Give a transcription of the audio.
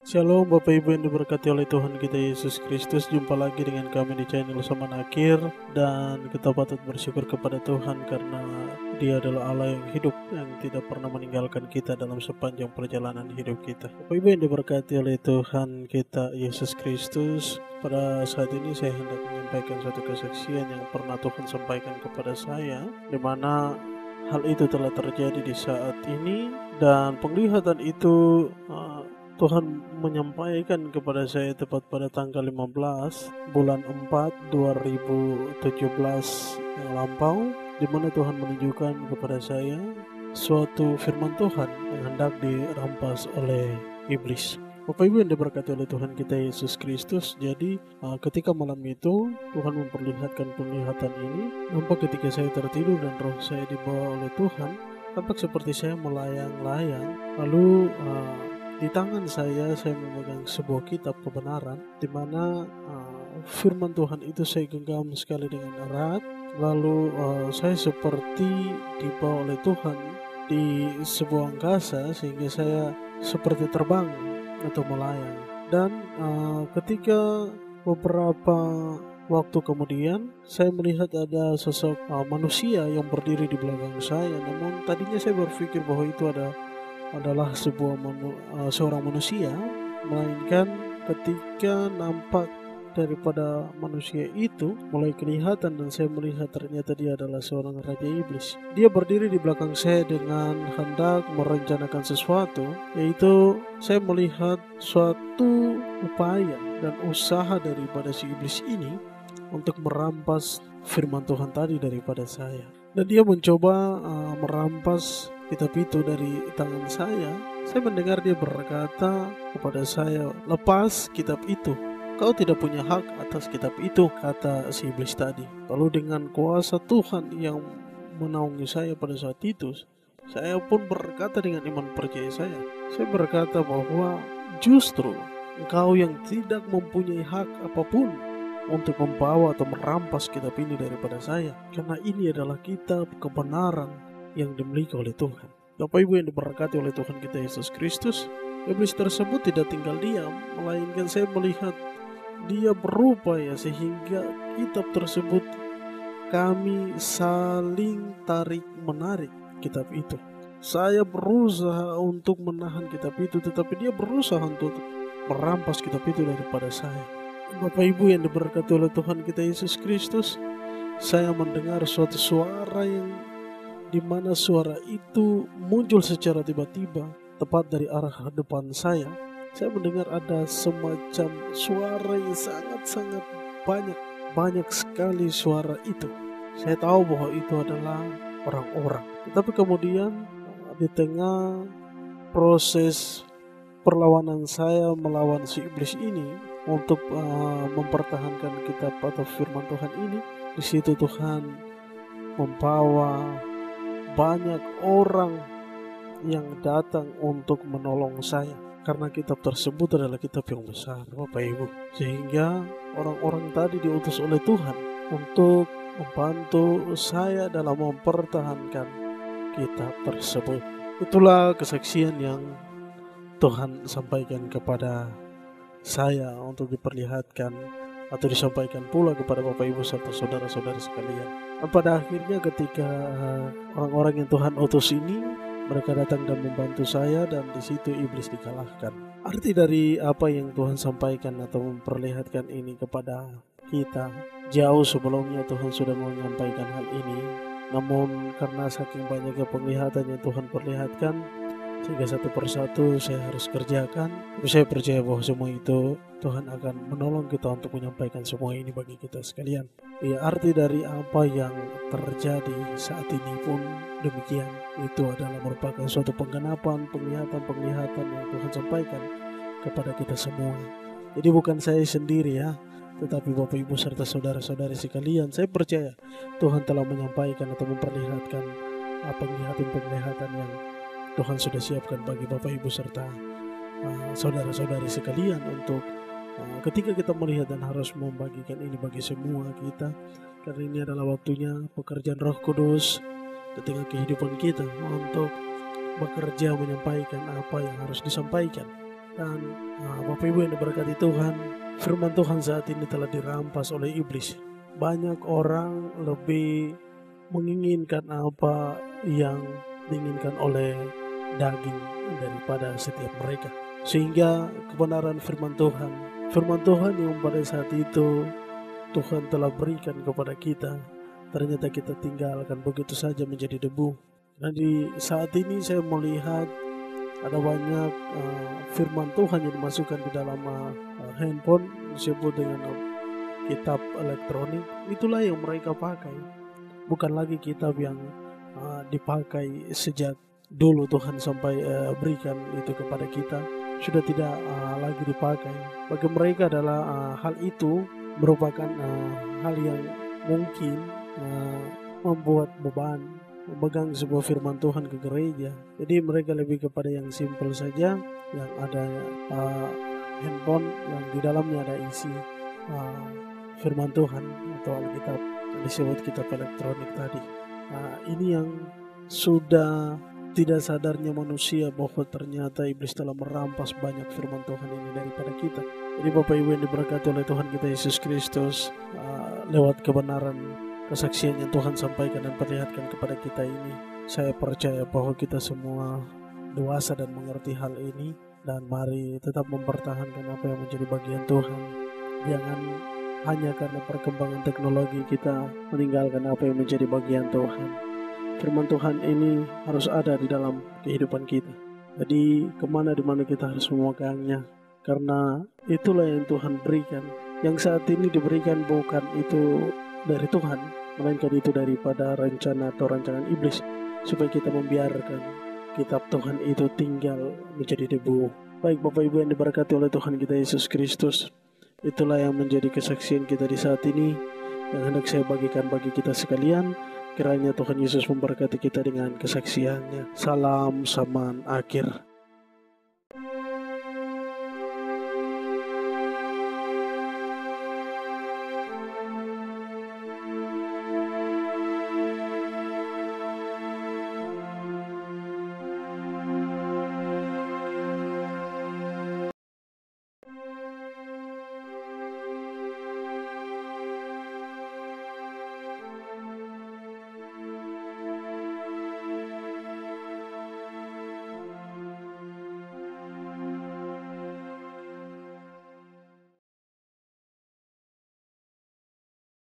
Shalom Bapak Ibu yang diberkati oleh Tuhan kita Yesus Kristus. Jumpa lagi dengan kami di channel Zaman Akhir. Dan kita patut bersyukur kepada Tuhan karena Dia adalah Allah yang hidup, yang tidak pernah meninggalkan kita dalam sepanjang perjalanan hidup kita. Bapak Ibu yang diberkati oleh Tuhan kita Yesus Kristus, pada saat ini saya hendak menyampaikan suatu kesaksian yang pernah Tuhan sampaikan kepada saya, di mana hal itu telah terjadi di saat ini. Dan penglihatan itu Tuhan menyampaikan kepada saya tepat pada tanggal 15 bulan 4 2017 yang lampau, di mana Tuhan menunjukkan kepada saya suatu firman Tuhan yang hendak dirampas oleh iblis. Bapak Ibu yang diberkati oleh Tuhan kita Yesus Kristus, jadi ketika malam itu Tuhan memperlihatkan penglihatan ini, nampak ketika saya tertidur dan roh saya dibawa oleh Tuhan, tampak seperti saya melayang-layang, lalu di tangan saya memegang sebuah kitab kebenaran, di mana firman Tuhan itu saya genggam sekali dengan erat. Lalu saya seperti dibawa oleh Tuhan di sebuah angkasa, sehingga saya seperti terbang atau melayang. Dan ketika beberapa waktu kemudian, saya melihat ada sosok manusia yang berdiri di belakang saya. Namun tadinya saya berpikir bahwa itu adalah seorang manusia, melainkan ketika nampak daripada manusia itu mulai kelihatan dan saya melihat ternyata dia adalah seorang raja iblis. Dia berdiri di belakang saya dengan hendak merencanakan sesuatu, yaitu saya melihat suatu upaya dan usaha daripada si iblis ini untuk merampas firman Tuhan tadi daripada saya. Dan dia mencoba merampas kitab itu dari tangan saya. Saya mendengar dia berkata kepada saya, "Lepas kitab itu, kau tidak punya hak atas kitab itu," kata si iblis tadi. Lalu dengan kuasa Tuhan yang menaungi saya pada saat itu, saya pun berkata dengan iman percaya saya berkata bahwa justru engkau yang tidak mempunyai hak apapun untuk membawa atau merampas kitab ini daripada saya, karena ini adalah kitab kebenaran yang dimiliki oleh Tuhan. Bapak Ibu yang diberkati oleh Tuhan kita Yesus Kristus, iblis tersebut tidak tinggal diam, melainkan saya melihat dia berupaya sehingga kitab tersebut kami saling tarik-menarik kitab itu. Saya berusaha untuk menahan kitab itu, tetapi dia berusaha untuk merampas kitab itu daripada saya. Bapak Ibu yang diberkati oleh Tuhan kita Yesus Kristus, saya mendengar suatu suara yang dimana suara itu muncul secara tiba-tiba tepat dari arah depan saya. Saya mendengar ada semacam suara yang sangat-sangat banyak sekali suara itu. Saya tahu bahwa itu adalah orang-orang. Tetapi kemudian di tengah proses perlawanan saya melawan si iblis ini untuk mempertahankan kitab atau firman Tuhan ini, di situ Tuhan membawa banyak orang yang datang untuk menolong saya, karena kitab tersebut adalah kitab yang besar, Bapak Ibu, sehingga orang-orang tadi diutus oleh Tuhan untuk membantu saya dalam mempertahankan kitab tersebut. Itulah kesaksian yang Tuhan sampaikan kepada saya untuk diperlihatkan atau disampaikan pula kepada Bapak Ibu serta saudara-saudara sekalian. Dan pada akhirnya ketika orang-orang yang Tuhan utus ini, mereka datang dan membantu saya, dan di situ iblis dikalahkan. Arti dari apa yang Tuhan sampaikan atau memperlihatkan ini kepada kita, jauh sebelumnya Tuhan sudah menyampaikan hal ini. Namun karena saking banyaknya penglihatan yang Tuhan perlihatkan, sehingga satu persatu saya harus kerjakan. Tapi saya percaya bahwa semua itu Tuhan akan menolong kita untuk menyampaikan semua ini bagi kita sekalian. Ya, arti dari apa yang terjadi saat ini pun demikian. Itu adalah merupakan suatu penggenapan penglihatan yang Tuhan sampaikan kepada kita semua. Jadi bukan saya sendiri ya, tetapi Bapak Ibu serta saudara-saudari sekalian, saya percaya Tuhan telah menyampaikan atau memperlihatkan penglihatan yang Tuhan sudah siapkan bagi Bapak Ibu serta saudara-saudari sekalian untuk ketika kita melihat dan harus membagikan ini bagi semua kita, karena ini adalah waktunya pekerjaan Roh Kudus di tengah kehidupan kita untuk bekerja menyampaikan apa yang harus disampaikan. Dan Bapak Ibu yang diberkati Tuhan, firman Tuhan saat ini telah dirampas oleh iblis. Banyak orang lebih menginginkan apa yang diinginkan oleh daging daripada setiap mereka. Sehingga kebenaran firman Tuhan yang pada saat itu Tuhan telah berikan kepada kita, ternyata kita tinggalkan begitu saja menjadi debu. Dan di saat ini saya melihat ada banyak firman Tuhan yang dimasukkan di dalam handphone, disebut dengan kitab elektronik. Itulah yang mereka pakai, bukan lagi kitab yang dipakai sejak dulu Tuhan sampai berikan itu kepada kita. Sudah tidak lagi dipakai. Bagi mereka adalah hal itu merupakan hal yang mungkin membuat beban memegang sebuah firman Tuhan ke gereja. Jadi mereka lebih kepada yang simpel saja, yang ada handphone yang di dalamnya ada isi firman Tuhan atau Alkitab, yang disebut kitab elektronik tadi. Ini yang sudah tidak sadarnya manusia bahwa ternyata iblis telah merampas banyak firman Tuhan ini daripada kita. Jadi Bapak Ibu yang diberkati oleh Tuhan kita Yesus Kristus, lewat kebenaran kesaksian yang Tuhan sampaikan dan perlihatkan kepada kita ini, saya percaya bahwa kita semua dewasa dan mengerti hal ini, dan mari tetap mempertahankan apa yang menjadi bagian Tuhan. Jangan hanya karena perkembangan teknologi kita meninggalkan apa yang menjadi bagian Tuhan. Firman Tuhan ini harus ada di dalam kehidupan kita. Jadi dimana kita harus memegangnya, karena itulah yang Tuhan berikan. Yang saat ini diberikan bukan itu dari Tuhan, melainkan itu daripada rencana atau rancangan iblis, supaya kita membiarkan kitab Tuhan itu tinggal menjadi debu. Baik Bapak Ibu yang diberkati oleh Tuhan kita Yesus Kristus, itulah yang menjadi kesaksian kita di saat ini, yang hendak saya bagikan bagi kita sekalian. Kiranya Tuhan Yesus memberkati kita dengan kesaksiannya. Salam zaman akhir.